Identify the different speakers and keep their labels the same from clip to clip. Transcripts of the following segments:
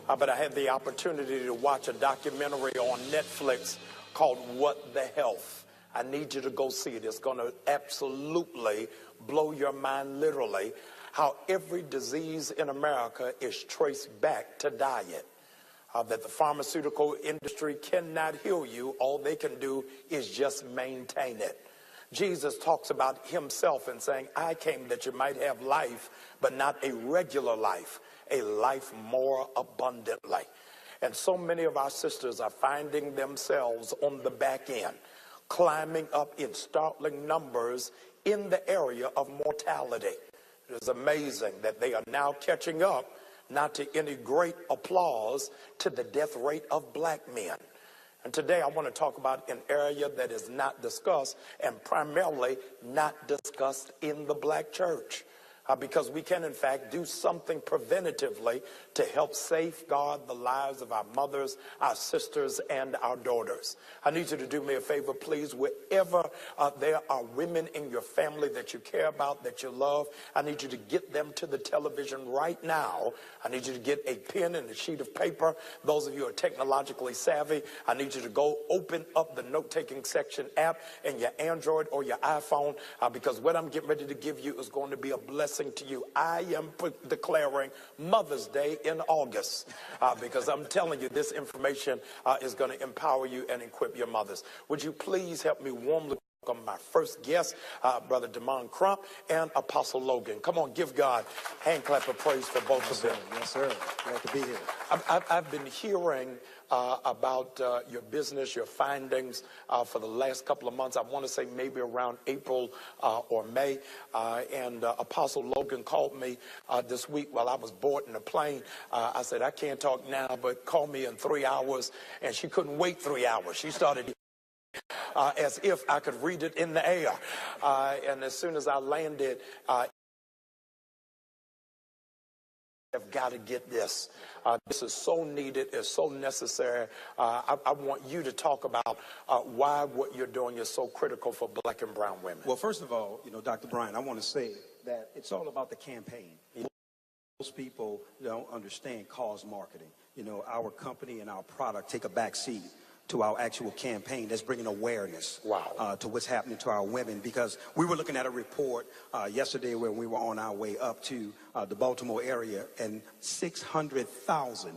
Speaker 1: but I had the opportunity to watch a documentary on Netflix called What the Health. I need you to go see it. It's going to absolutely blow your mind, literally, how every disease in America is traced back to diet. That the pharmaceutical industry cannot heal you. All they can do is just maintain it. Jesus talks about himself and saying, I came that you might have life, but not a regular life, a life more abundantly. And so many of our sisters are finding themselves on the back end, climbing up in startling numbers in the area of mortality. It is amazing that they are now catching up, not to any great applause, to the death rate of black men. And today I want to talk about an area that is not discussed, and primarily not discussed in the black church. Because we can, in fact, do something preventatively to help safeguard the lives of our mothers, our sisters, and our daughters. I need you to do me a favor, please. Wherever there are women in your family that you care about, that you love, I need you to get them to the television right now. I need you to get a pen and a sheet of paper. Those of you who are technologically savvy, I need you to go open up the note-taking section app in your Android or your iPhone, because what I'm getting ready to give you is going to be a blessing to you. I am declaring Mother's Day in August, because I'm telling you this information is going to empower you and equip your mothers. Would you please help me warmly welcome my first guest, Brother Demond Crump and Apostle Logan. Come on, give God a hand clap of praise for both of them.
Speaker 2: Yes, sir. Glad to be here.
Speaker 1: I've been hearing about your business, your findings for the last couple of months. I want to say maybe around April or May. And Apostle Logan called me this week while I was boarding the plane. I said, I can't talk now, but call me in 3 hours. And she couldn't wait 3 hours. She started as if I could read it in the air. And as soon as I landed, have got to get this. This is so needed. It's so necessary. I want you to talk about why what you're doing is so critical for black and brown women.
Speaker 2: Well, first of all, Dr. Brian, I want to say that it's all about the campaign. Most people don't understand cause marketing. Our company and our product take a back seat to our actual campaign that's bringing awareness to what's happening to our women, because we were looking at a report yesterday when we were on our way up to the Baltimore area, and 600,000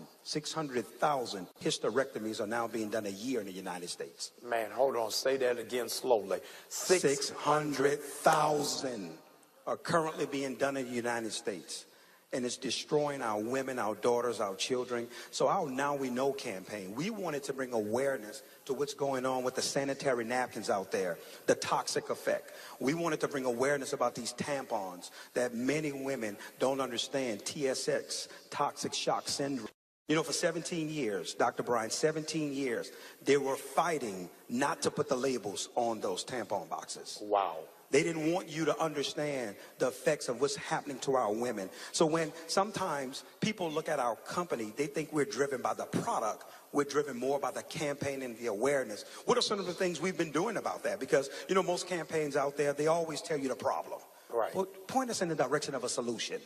Speaker 2: hysterectomies are now being done a year in the United States.
Speaker 1: Man, hold on, say that again slowly.
Speaker 2: 600,000 are currently being done in the United States. And it's destroying our women, our daughters, our children. So our Now We Know campaign, we wanted to bring awareness to what's going on with the sanitary napkins out there, the toxic effect. We wanted to bring awareness about these tampons that many women don't understand, TSX, toxic shock syndrome. For 17 years, Dr. Brian, 17 years, they were fighting not to put the labels on those tampon boxes.
Speaker 1: Wow.
Speaker 2: They didn't want you to understand the effects of what's happening to our women. So when sometimes people look at our company, they think we're driven by the product. We're driven more by the campaign and the awareness. What are some of the things we've been doing about that? Because, most campaigns out there, they always tell you the problem.
Speaker 1: Right.
Speaker 2: Well, point us in the direction of a solution.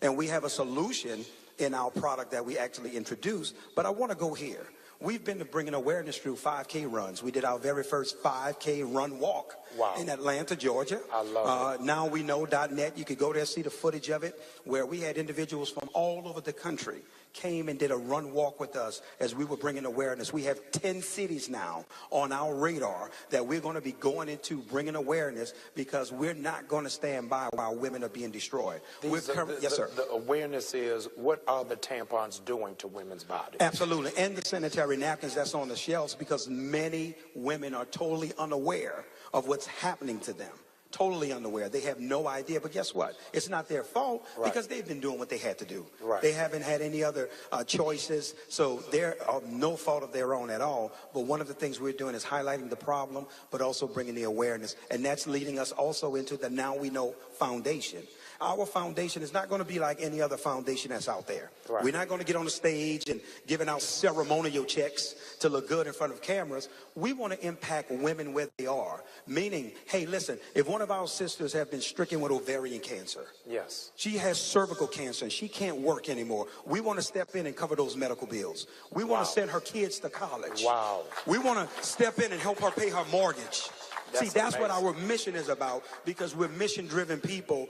Speaker 2: And we have a solution in our product that we actually introduced. But I want to go here. We've been bringing awareness through 5K runs. We did our very first 5K run walk in Atlanta, Georgia.
Speaker 1: I love it.
Speaker 2: NowWeKnow.net. You could go there, see the footage of it, where we had individuals from all over the country came and did a run walk with us as we were bringing awareness. We have 10 cities now on our radar that we're going to be going into bringing awareness, because we're not going to stand by while women are being destroyed. Yes, sir.
Speaker 1: The awareness is, what are the tampons doing to women's bodies?
Speaker 2: Absolutely. And the sanitary napkins that's on the shelves, because many women are totally unaware of what's happening to them. Totally unaware. They have no idea. But guess what? It's not their fault, because they've been doing what they had to do.
Speaker 1: Right.
Speaker 2: They haven't had any other choices. So they're no fault of their own at all. But one of the things we're doing is highlighting the problem, but also bringing the awareness. And that's leading us also into the Now We Know Foundation. Our foundation is not going to be like any other foundation that's out there.
Speaker 1: Right.
Speaker 2: We're not going to get on the stage and giving out ceremonial checks to look good in front of cameras. We want to impact women where they are. Meaning, hey, listen, if one of our sisters have been stricken with ovarian cancer,
Speaker 1: Yes.
Speaker 2: she has cervical cancer and she can't work anymore, we want to step in and cover those medical bills. We want
Speaker 1: Wow.
Speaker 2: to send her kids to college.
Speaker 1: Wow.
Speaker 2: We want to step in and help her pay her mortgage. See, that's what
Speaker 1: amazing.
Speaker 2: our mission is about, because we're mission-driven people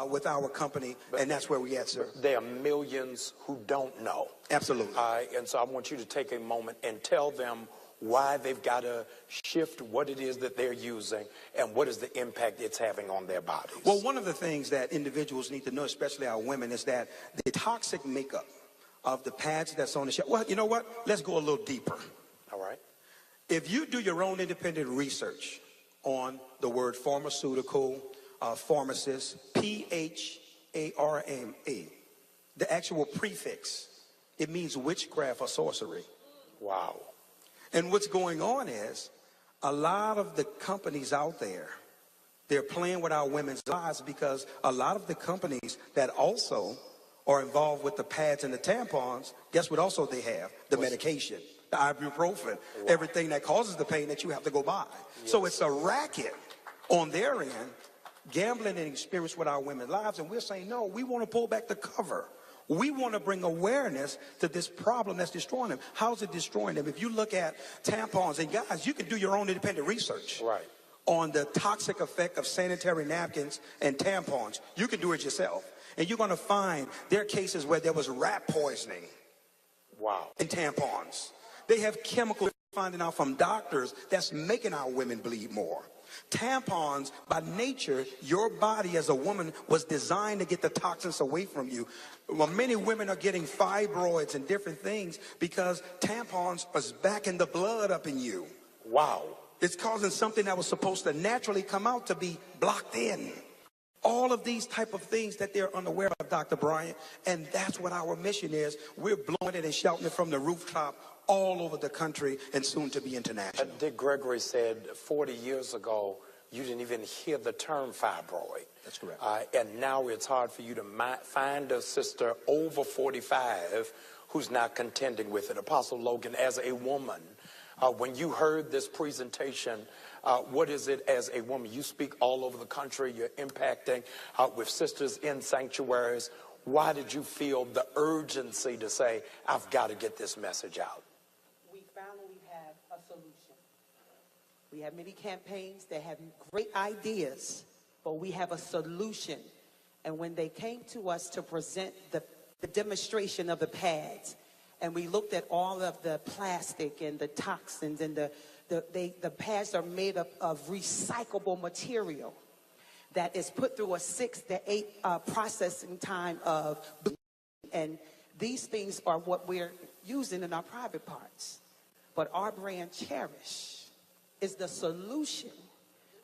Speaker 2: with our company, and that's where we at, sir.
Speaker 1: There are millions who don't know.
Speaker 2: Absolutely.
Speaker 1: And so I want you to take a moment and tell them why they've got to shift what it is that they're using and what is the impact it's having on their bodies.
Speaker 2: Well, one of the things that individuals need to know, especially our women, is that the toxic makeup of the pads that's on the shelf. Well, you know what? Let's go a little deeper.
Speaker 1: All right.
Speaker 2: If you do your own independent research on the word pharmaceutical, pharmacist, P-H-A-R-M-A, the actual prefix, it means witchcraft or sorcery.
Speaker 1: Wow.
Speaker 2: And what's going on is a lot of the companies out there, they're playing with our women's lives, because a lot of the companies that also are involved with the pads and the tampons, guess what also they have? The medication, the ibuprofen, everything that causes the pain that you have to go buy. Yes. So it's a racket on their end, gambling and experience with our women's lives. And we're saying, no, we want to pull back the cover. We want to bring awareness to this problem that's destroying them. How's it destroying them? If you look at tampons, and guys, you can do your own independent research.
Speaker 1: Right.
Speaker 2: On the toxic effect of sanitary napkins and tampons. You can do it yourself. And you're going to find there are cases where there was rat poisoning.
Speaker 1: Wow.
Speaker 2: In tampons. They have chemicals finding out from doctors that's making our women bleed more. Tampons, by nature, your body as a woman was designed to get the toxins away from you. Well, many women are getting fibroids and different things because tampons are backing the blood up in you.
Speaker 1: Wow.
Speaker 2: It's causing something that was supposed to naturally come out to be blocked in. All of these type of things that they're unaware of, Dr. Bryant, and that's what our mission is. We're blowing it and shouting it from the rooftop all over the country and soon to be international.
Speaker 1: Dick Gregory said 40 years ago, you didn't even hear the term fibroid.
Speaker 2: That's correct.
Speaker 1: And now it's hard for you to find a sister over 45 who's not contending with it. Apostle Logan, as a woman, when you heard this presentation, what is it as a woman? You speak all over the country. You're impacting with sisters in sanctuaries. Why did you feel the urgency to say, I've got to get this message out?
Speaker 3: We finally have a solution. We have many campaigns that have great ideas, but we have a solution. And when they came to us to present the demonstration of the pads, and we looked at all of the plastic and the toxins, and the pads are made up of recyclable material that is put through a 6 to 8 processing time of bleaching. And these things are what we're using in our private parts. But our brand Cherish is the solution,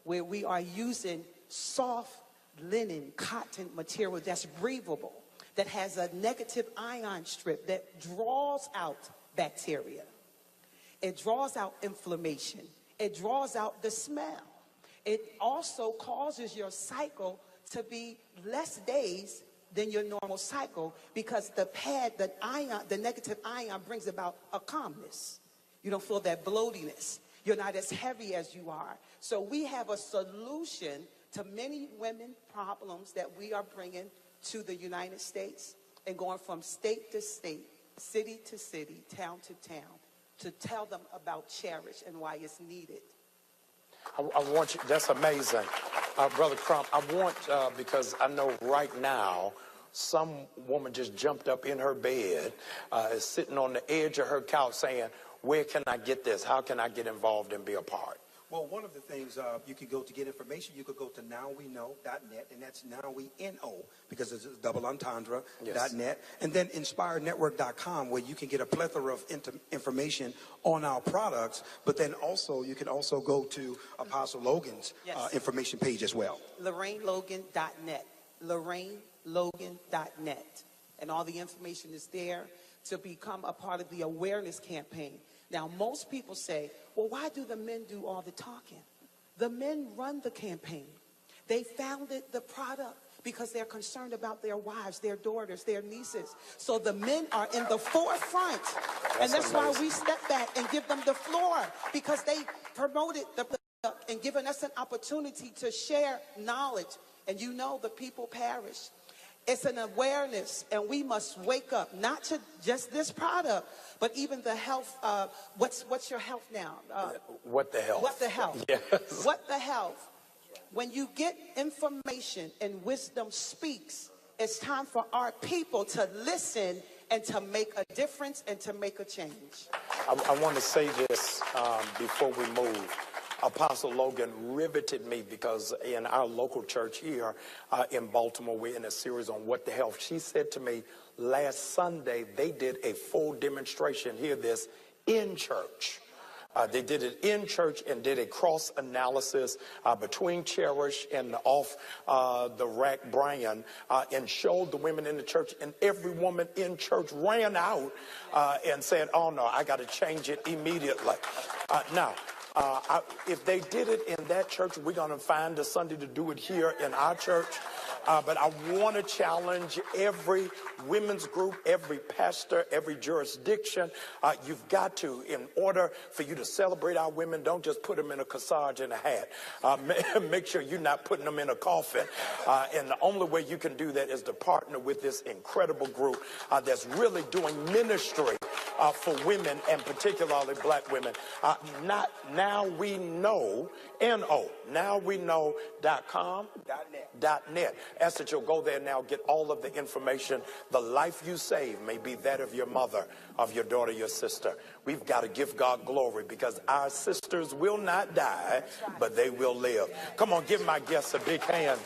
Speaker 3: where we are using soft linen cotton material that's breathable, that has a negative ion strip that draws out bacteria. It draws out inflammation. It draws out the smell. It also causes your cycle to be less days than your normal cycle, because the pad, the negative ion brings about a calmness. You don't feel that bloatiness. You're not as heavy as you are. So we have a solution to many women problems that we are bringing to the United States, and going from state to state, city to city, town to town, to tell them about Cherish and why it's needed.
Speaker 1: I want you, that's amazing. Brother Crump, I want, because I know right now, some woman just jumped up in her bed, is sitting on the edge of her couch saying, where can I get this? How can I get involved and be a part?
Speaker 2: Well, one of the things you could go to get information, you could go to nowweknow.net, and that's nowweknow, because it's a double entendre,
Speaker 1: Yes.
Speaker 2: .net, and then inspirednetwork.com, where you can get a plethora of information on our products, but then also you can also go to Apostle Logan's
Speaker 3: Yes.
Speaker 2: information page as well.
Speaker 3: LorraineLogan.net, LorraineLogan.net, and all the information is there to become a part of the awareness campaign. Now, most people say, well, why do the men do all the talking? The men run the campaign. They founded the product because they're concerned about their wives, their daughters, their nieces. So the men are in the forefront. And that's why we step back and give them the floor, because they promoted and given us an opportunity to share knowledge. And you know, the people perish. It's an awareness, and we must wake up, not to just this product, but even the health. What's your health now?
Speaker 1: What the health?
Speaker 3: What the health?
Speaker 1: Yes.
Speaker 3: What the health? When you get information and wisdom speaks, it's time for our people to listen and to make a difference and to make a change.
Speaker 1: I want to say this before we move. Apostle Logan riveted me, because in our local church here in Baltimore, we're in a series on what the health. She said to me last Sunday, they did a full demonstration, hear this, in church. They did it in church and did a cross analysis between Cherish and off the rack Brian, and showed the women in the church, and every woman in church ran out and said, oh no, I got to change it immediately. Now, if they did it in that church, we're going to find a Sunday to do it here in our church. But I want to challenge every women's group, every pastor, every jurisdiction. You've got to, in order for you to celebrate our women, don't just put them in a corsage and a hat. Make sure you're not putting them in a coffin. And the only way you can do that is to partner with this incredible group that's really doing ministry for women, and particularly black women. Now we know, nowweknow.com, .net. Ask that you'll go there now, get all of the information. The life you save may be that of your mother, of your daughter, your sister. We've got to give God glory, because our sisters will not die, but they will live. Come on, give my guests a big hand.